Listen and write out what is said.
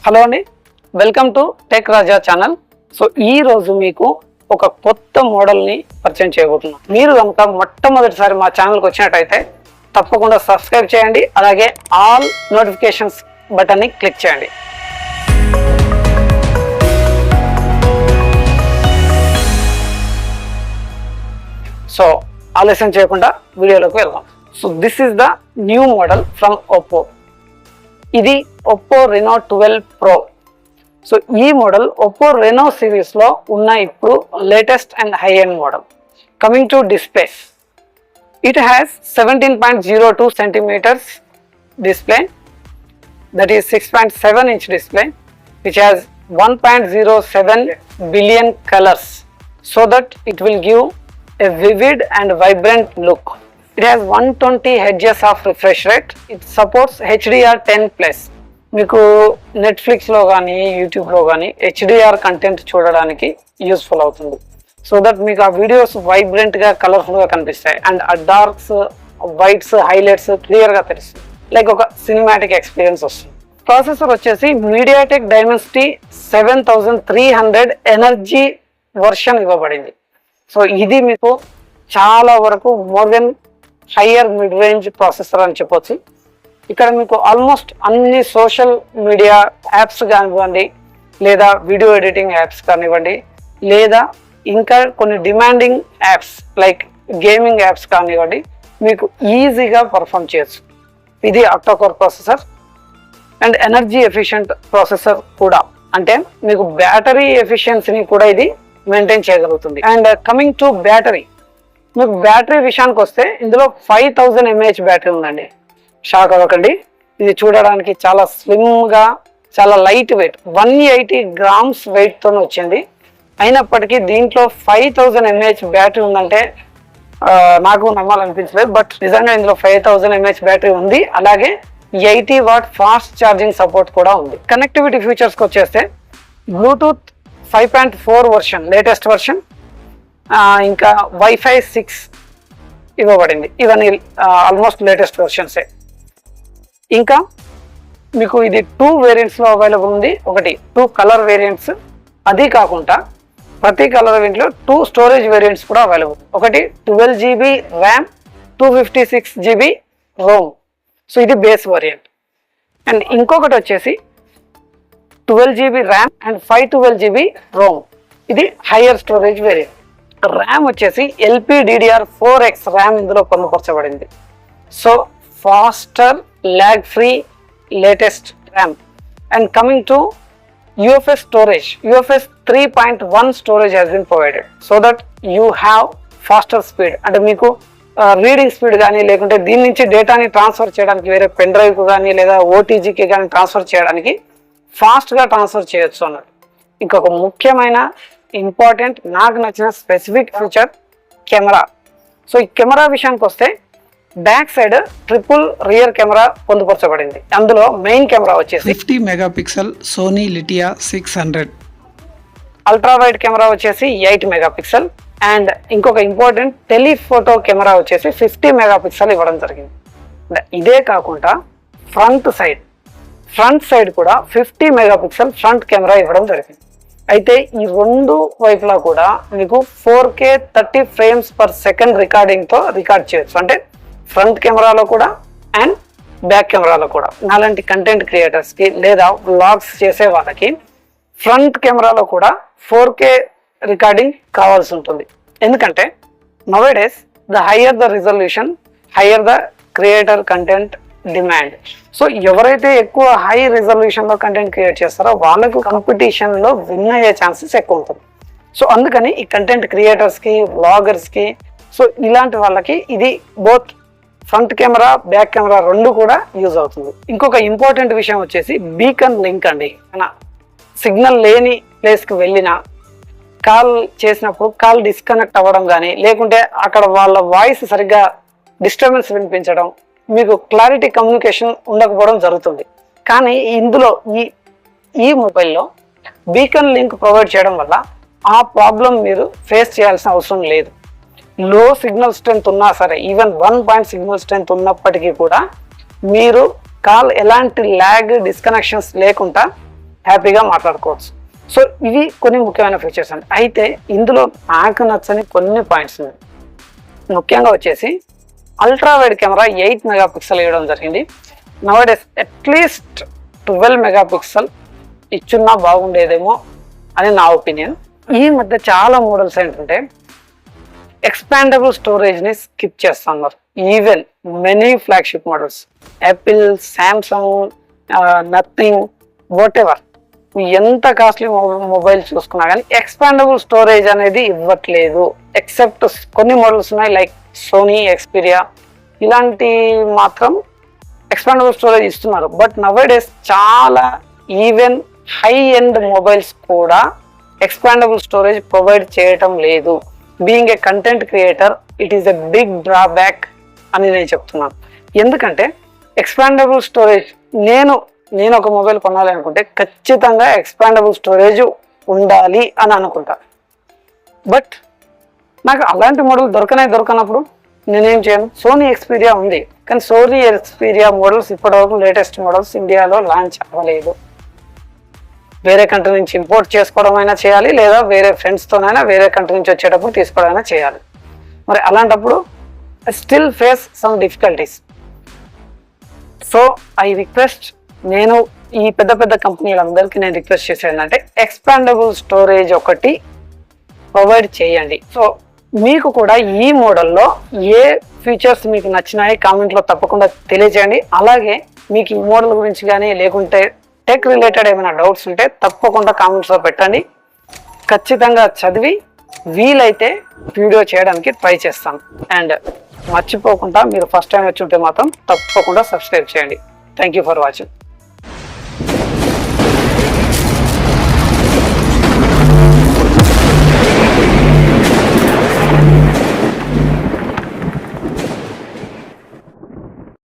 Hello అండి, welcome to tech Raja channel. So ఈ రోజు మీకు ఒక కొత్త మోడల్ని పరిచయం చేయబోతున్నాం. మీరు కనుక మొట్టమొదటిసారి మా ఛానల్కి వచ్చినట్టయితే తప్పకుండా సబ్స్క్రైబ్ చేయండి, అలాగే ఆల్ నోటిఫికేషన్స్ బటన్ని క్లిక్ చేయండి. సో ఆలస్యం చేయకుండా వీడియోలోకి వెళ్దాం. So this is the new model from Oppo. ఇది ఒప్పో రెనో 12 Pro. సో ఈ మోడల్ ఒప్పో రెనో సిరీస్లో ఉన్న ఇప్పుడు latest and high end model. Coming to display, it has 17.02 centimeters display, that is 6.7 inch display, which has 1.07 billion colors, so that it will give a vivid and vibrant look. It has 120 Hz of refresh rate. It supports HDR10+. మీకు నెట్ఫ్లిక్స్లో కానీ యూట్యూబ్లో కానీ HDR content చూడడానికి useful అవుతుంది. So that మీకు ఆ videos వైబ్రెంట్గా కలర్ఫుల్గా కనిపిస్తాయి అండ్ ఆ డార్క్స్, వైట్స్, హైలైట్స్ క్లియర్గా తెలుస్తుంది. లైక్ ఒక సినిమాటిక్ ఎక్స్పీరియన్స్ వస్తుంది. ప్రాసెసర్ వచ్చేసి మీడియాటెక్ డైమెన్సిటీ 7300 ఎనర్జీ వర్షన్ ఇవ్వబడింది. సో ఇది మీకు చాలా వరకు more than higher mid range processor అని చెప్పొచ్చు. ఇక్కడ మీకు ఆల్మోస్ట్ అన్ని సోషల్ మీడియా యాప్స్ కానివ్వండి, లేదా వీడియో ఎడిటింగ్ యాప్స్ కానివ్వండి, లేదా ఇంకా కొన్ని demanding apps like gaming apps కానివ్వండి, మీకు ఈజీగా పర్ఫామ్ చేయొచ్చు. ఇది octa core processor and energy efficient processor కూడా, అంటే మీకు బ్యాటరీ ఎఫిషియన్సీని కూడా ఇది మెయింటైన్ చేయగలుగుతుంది. అండ్ కమింగ్ టు బ్యాటరీ, మీకు బ్యాటరీ విషయానికి వస్తే ఇందులో 5000 mAh బ్యాటరీ ఉందండి. షాక్ అవ్వకండి, ఇది చూడడానికి చాలా స్లిమ్గా, చాలా లైట్ వెయిట్, 180 grams వెయిట్తో వచ్చింది. అయినప్పటికీ దీంట్లో 5000 mAh బ్యాటరీ ఉందంటే నాకు నమ్మాలనిపించలేదు, బట్ నిజంగా ఇందులో 5000 mAh బ్యాటరీ ఉంది. అలాగే 80 watt ఫాస్ట్ ఛార్జింగ్ సపోర్ట్ కూడా ఉంది. కనెక్టివిటీ ఫీచర్స్కి వచ్చేస్తే బ్లూటూత్ 5.4 వర్షన్, లేటెస్ట్ వర్షన్, ఇంకా వైఫై 6 ఇవ్వబడింది. ఇవన్నీ ఆల్మోస్ట్ లేటెస్ట్ వర్షన్సే. ఇంకా మీకు ఇది 2 వేరియంట్స్లో అవైలబుల్ ఉంది. ఒకటి 2 కలర్ వేరియంట్స్, అది కాకుండా ప్రతి కలర్ వేరియంట్లో 2 స్టోరేజ్ వేరియంట్స్ కూడా అవైలబుల్. ఒకటి 12 GB RAM, 256 GB ROM. So ఇది బేస్ వేరియంట్. అండ్ ఇంకొకటి వచ్చేసి 12 GB RAM and 512 GB ROM. ఇది హయ్యర్ స్టోరేజ్ వేరియంట్. ర్యామ్ వచ్చేసి LPDDR4X ర్యామ్ ఇందులో పొందుపరచబడింది. So faster, lag free, latest RAM. And coming to UFS storage, UFS 3.1 storage has been provided, so that you have faster speed. అంటే మీకు reading speed కానీ, లేకుంటే దీని నుంచి డేటాని ట్రాన్స్ఫర్ చేయడానికి వేరే పెన్ డ్రైవ్కి కానీ, లేదా OTGకి కానీ ట్రాన్స్ఫర్ చేయడానికి ఫాస్ట్గా ట్రాన్స్ఫర్ చేయొచ్చు అన్నట్టు. ఇంకొక ముఖ్యమైన ఇంపార్టెంట్ నాకు నచ్చిన స్పెసిఫిక్ ఫీచర్ కెమెరా. సో ఈ కెమెరా విషయానికి వస్తే back side triple rear camera పొందుపరచబడింది. అందులో మెయిన్ కెమెరా వచ్చేసి 50 megapixel Sony Lytia 600, ultra wide camera వచ్చేసి 8 మెగాపిక్సెల్, అండ్ ఇంకొక ఇంపార్టెంట్ టెలిఫోటో కెమెరా వచ్చేసి 50 మెగాపిక్సెల్ ఇవ్వడం జరిగింది. ఇదే కాకుండా ఫ్రంట్ సైడ్ కూడా 50 మెగాపిక్సెల్ ఫ్రంట్ కెమెరా ఇవ్వడం జరిగింది. అయితే ఈ రెండు వైపులా కూడా మీకు 4K 30 frames per second రికార్డింగ్తో record చేయొచ్చు. అంటే ఫ్రంట్ కెమెరాలో కూడా అండ్ బ్యాక్ కెమెరాలో కూడా. అలాంటి కంటెంట్ క్రియేటర్స్కి లేదా వ్లాగ్స్ చేసే వాళ్ళకి ఫ్రంట్ కెమెరాలో కూడా 4K రికార్డింగ్ కావాల్సి ఉంటుంది. ఎందుకంటే నౌడేస్ the higher the resolution, higher the creator content demand. So ఎవరైతే ఎక్కువ హై రిజల్యూషన్లో కంటెంట్ క్రియేట్ చేస్తారో వాళ్ళకు కాంపిటీషన్లో విన్ అయ్యే ఛాన్సెస్ ఎక్కువ ఉంటుంది. సో అందుకని ఈ కంటెంట్ క్రియేటర్స్కి, వ్లాగర్స్కి, సో ఇలాంటి వాళ్ళకి ఇది both front camera, back camera రెండు కూడా యూజ్ అవుతుంది. ఇంకొక ఇంపార్టెంట్ విషయం వచ్చేసి బీకన్ లింక్ అండి. సిగ్నల్ లేని ప్లేస్కి వెళ్ళినా కాల్ చేసినప్పుడు కాల్ డిస్కనెక్ట్ అవ్వడం కానీ, లేకుంటే అక్కడ వాళ్ళ వాయిస్ సరిగ్గా డిస్టర్బెన్స్ వినిపించడం, మీకు క్లారిటీ కమ్యూనికేషన్ ఉండకపోవడం జరుగుతుంది. కానీ ఇందులో ఈ మొబైల్లో బీకన్ లింక్ ప్రొవైడ్ చేయడం వల్ల ఆ ప్రాబ్లం మీరు ఫేస్ చేయాల్సిన అవసరం లేదు. లో సిగ్నల్ స్ట్రెంత్ ఉన్నా సరే, ఈవెన్ 1 point సిగ్నల్ స్ట్రెంత్ ఉన్నప్పటికీ కూడా మీరు కాల్ ఎలాంటి ల్యాగ్, డిస్కనెక్షన్స్ లేకుండా హ్యాపీగా మాట్లాడుకోవచ్చు. సో ఇవి కొన్ని ముఖ్యమైన ఫీచర్స్ అండి. అయితే ఇందులో నాకు నచ్చని కొన్ని పాయింట్స్ ఉన్నాయి. ముఖ్యంగా వచ్చేసి అల్ట్రా వైడ్ కెమెరా 8 మెగాపిక్సెల్ ఇవ్వడం జరిగింది. నవడేస్ అట్లీస్ట్ 12 మెగాపిక్సెల్ ఇచ్చున్నా బాగుండేదేమో అని నా ఒపీనియన్. ఈ మధ్య చాలా మోడల్స్ ఏంటంటే ఎక్స్పాండబుల్ స్టోరేజ్ని స్కిప్ చేస్తున్నారు. Even many flagship models Apple, Samsung, nothing, what ever ఎంత కాస్ట్లీ మొబైల్ చూసుకున్నా కానీ ఎక్స్పాండబుల్ స్టోరేజ్ అనేది ఇవ్వట్లేదు. ఎక్సెప్ట్ కొన్ని మోడల్స్ ఉన్నాయి లైక్ సోనీ, ఎక్స్పీరియా, ఇలాంటి మాత్రం ఎక్స్పాండబుల్ స్టోరేజ్ ఇస్తున్నారు. బట్ నవేడేస్ చాలా ఈవెన్ హై ఎండ్ మొబైల్స్ కూడా ఎక్స్పాండబుల్ స్టోరేజ్ ప్రొవైడ్ చేయటం లేదు. Being a content creator it is a big drawback అని నేను చెప్తున్నాను. ఎందుకంటే ఎక్స్పాండబుల్ స్టోరేజ్ నేను ఒక మొబైల్ కొనాలి అనుకుంటే ఖచ్చితంగా ఎక్స్పాండబుల్ స్టోరేజ్ ఉండాలి అని అనుకుంటా. బట్ నాకు అలాంటి మోడల్ దొరకనప్పుడు నేనేం చేయను. సోనీ ఎక్స్పీరియా ఉంది, కానీ సోనీ ఎక్స్పీరియా మోడల్స్ ఇప్పటివరకు లేటెస్ట్ మోడల్స్ ఇండియాలో లాంచ్ అవ్వలేదు. వేరే కంట్రీ నుంచి ఇంపోర్ట్ చేసుకోవడం అయినా చేయాలి, లేదా వేరే ఫ్రెండ్స్తోనైనా వేరే కంట్రీ నుంచి వచ్చేటప్పుడు తీసుకోవడం చేయాలి. మరి అలాంటప్పుడు still face some difficulties. So I request, నేను ఈ పెద్ద కంపెనీలందరికీ నేను రిక్వెస్ట్ చేసేది ఏంటంటే ఎక్స్పాండబుల్ స్టోరేజ్ ఒకటి ప్రొవైడ్ చేయండి. సో మీకు కూడా ఈ మోడల్లో ఏ ఫీచర్స్ మీకు నచ్చినాయి కామెంట్లో తప్పకుండా తెలియజేయండి. అలాగే మీకు ఈ మోడల్ గురించి కానీ లేకుంటే టెక్ రిలేటెడ్ ఏమైనా డౌట్స్ ఉంటే తప్పకుండా కామెంట్స్లో పెట్టండి. ఖచ్చితంగా చదివి వీలైతే వీడియో చేయడానికి ట్రై చేస్తాను. అండ్ మర్చిపోకుండా మీరు ఫస్ట్ టైం వచ్చి ఉంటే మాత్రం తప్పకుండా సబ్స్క్రైబ్ చేయండి. Thank you for watching.